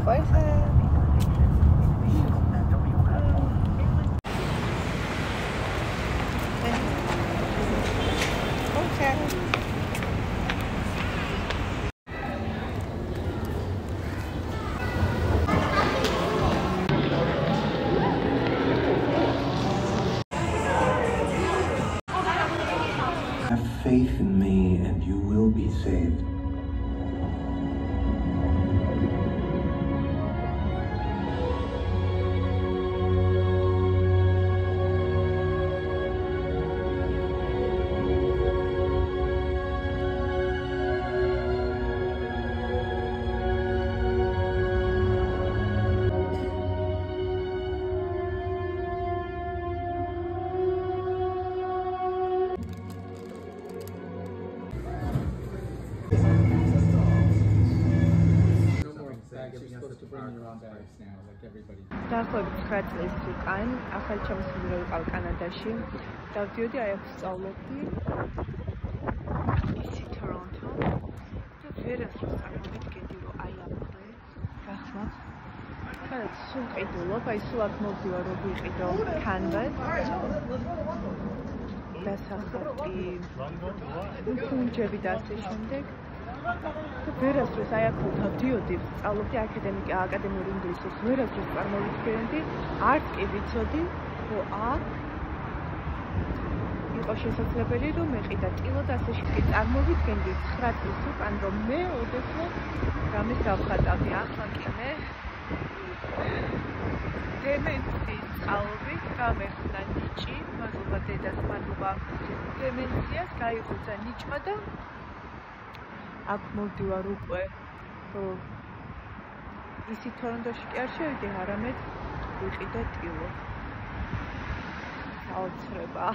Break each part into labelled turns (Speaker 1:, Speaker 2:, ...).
Speaker 1: იყო ეხლა?
Speaker 2: Have faith in me and you will be saved.
Speaker 1: დაახლოებით 9 წლის უკან ახალი ჩამოსული რო ვიყავ კანადაში. დავდიოდი აი აქ სწავლობდი ისი თორონტო. და ვერასდროს წარმოვიდგენდი რომ აი აქვე გახლავთ. სადაც სულ ყიდულობ, აი სულ აქ მოვდივარ რომ ვიყიდო canvas. დასახატი ფუნჯები და ასე შემდეგ. და ვერასდროს აი აქ დავდიოდი, სწავლობდი აკადემიური ინგლისურს. ვერასდროს წარმოვიდგენდი, არც კი ვიცოდი, რომ აქ იყო შესაძლებელი რომ მეყიდა ტილო და ასე შეკი წარმოვიდგენდი 9 წლის უკან რომ მე ოდესმე რამეს დავხატავდი. ახლა კი მე დემენციის სწავლობით გამეხსნა ნიჭი, მადლობა დედას, მადლობა დემენციას, გაიღვიძა ნიჭმა და აქ მოვდივარ უკვე რომ ისი თორონტოში კი არ შევიდე, არამედ ვიყიდე ტილო. საოცრება.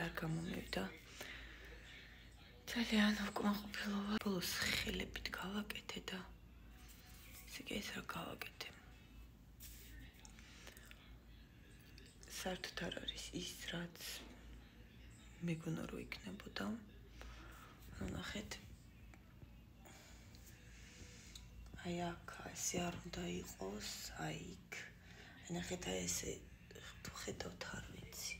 Speaker 1: არ გამომივიდა. ძალიან უკმაყოფილოა. ბოლოს ხელებით გავაკეთე და ისე კი ეს რა გავაკეთე. საერთოდ არ არის ის, რაც მეგონა რომ იქნებოდა. ნახეთ. აი აქ ესე არ უნდა იყოს, აი იქ. ნახეთ აი ესე თუ ხედავთ არ ვიცი.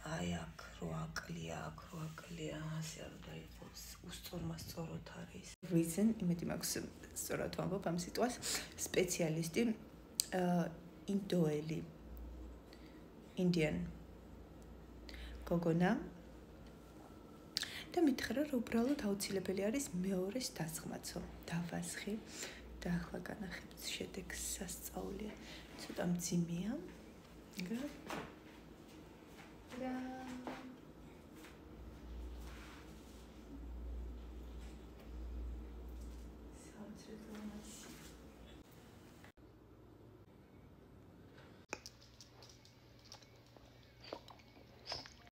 Speaker 1: აი აქ რო აკლია, აქ რო აკლია, ასე არ უნდა იყოს. უსწორმა სწორად არის. Reason, იმედი მაქვს სწორად ვამბობ ამ სიტყვას, სპეციალისტი ინდოელი Indian გოგონა და მითხრა რომ უბრალოდ აუცილებელი არის მეორეს დასხმაცო. დავასხი და ახლა განახებთ შედეგს სასწაულია. ცოტა მძიმეა. და